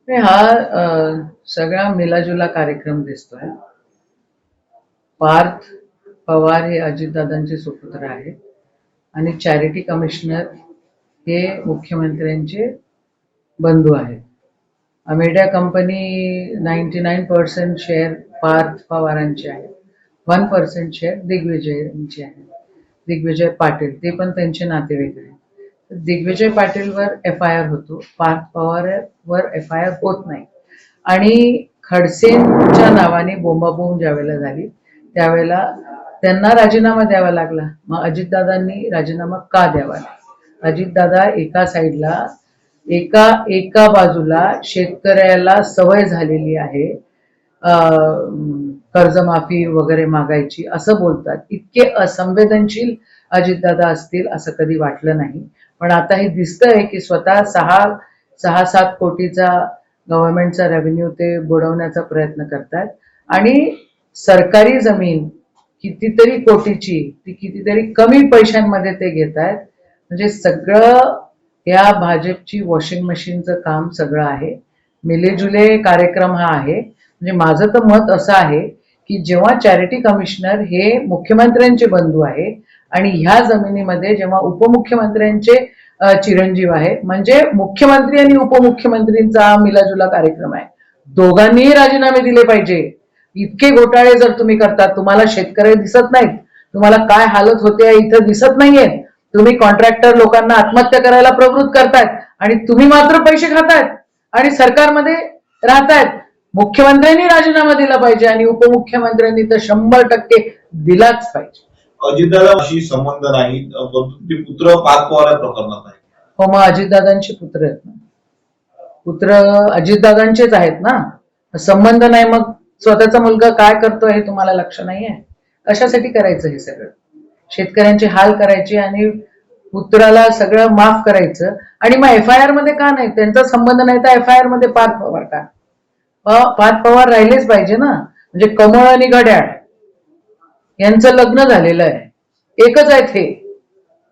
हा सगळा मिलाजुला कार्यक्रम दिसतोय. पार्थ पवार हे अजितदादांचे सुपुत्र आहेत आणि चॅरिटी कमिशनर हे मुख्यमंत्र्यांचे बंधू आहेत. अमेडिया कंपनी 99% शेअर पार्थ पवारांचे आहेत. 1% शेअर दिग्विजयचे आहेत. दिग्विजय पाटील ते पण त्यांचे नातेवाईक आहेत. दिग्विजय पाटीलवर FIR होतो, पार्थ पवारवर FIR होत नाही. आणि खडसेंच्या नावाने बोंबाबोंब ज्यावेळेला झाली त्यावेळेला त्यांना राजीनामा द्यावा लागला. मग अजितदादांनी राजीनामा का द्यावा? अजितदादा एका साईडला एका बाजूला शेतकऱ्याला सवय झालेली आहे कर्जमाफी वगैरे मागायची असं बोलतात. इतके असंवेदनशील अजितदादा असतील असं कधी वाटलं नाही. पण आता हे दिसतंय की स्वतः 6-7 कोटीचा गव्हर्नमेंटचा रेव्हेन्यू ते बुडवण्याचा प्रयत्न करतात आणि सरकारी जमीन कितीतरी कोटीची ती कितीतरी कमी पैशांमध्ये ते घेत आहेत. म्हणजे सगळं या भाजपची वॉशिंग मशीनचं काम सगळं आहे. मिलेजुले कार्यक्रम हा आहे. म्हणजे माझं तर मत असं आहे की जेव्हा चॅरिटी कमिशनर हे मुख्यमंत्र्यांचे बंधू आहे आणि ह्या जमिनीमध्ये जेव्हा उपमुख्यमंत्र्यांचे चिरंजीव आहे, म्हणजे मुख्यमंत्री आणि उपमुख्यमंत्रींचा मिलाजुला कार्यक्रम आहे. दोघांनीही राजीनामे दिले पाहिजे. इतके घोटाळे जर तुम्ही करतात, तुम्हाला शेतकरी दिसत नाहीत, तुम्हाला काय हालत होते इथं दिसत नाहीये, तुम्ही कॉन्ट्रॅक्टर लोकांना आत्महत्या करायला प्रवृत्त करतायत आणि तुम्ही मात्र पैसे खातायत आणि सरकारमध्ये राहतायत. मुख्यमंत्र्यांनी राजीनामा दिला पाहिजे आणि उपमुख्यमंत्र्यांनी तर 100% दिलाच पाहिजे. अजितदादा अशी संबंध नाही, ते पुत्र पार्थ पवार प्रकरणात आहे. हो, मग अजितदादांचे पुत्र आहेत ना, पुत्र अजितदादांचेच आहेत ना. संबंध नाही मग स्वतःचा मुलगा काय करतोय हे तुम्हाला लक्ष नाहीये? कशासाठी करायचं हे सगळं? शेतकऱ्यांचे हाल करायचे आणि पुत्राला सगळं माफ करायचं आणि मग FIR मध्ये का नाही? त्यांचा संबंध नाही तर FIR मध्ये पार्थ पवार का? पार्थ पवार राहिलेच पाहिजे ना. म्हणजे कमळ आणि घड्याळ यांचं लग्न झालेलं आहे, एकच आहेत. हे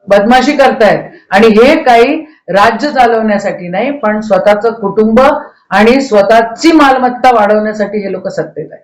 बदमाशी करतायत आणि हे काही राज्य चालवण्यासाठी नाही पण स्वतःचं कुटुंब आणि स्वतःची मालमत्ता वाढवण्यासाठी हे लोक सत्तेत आहेत.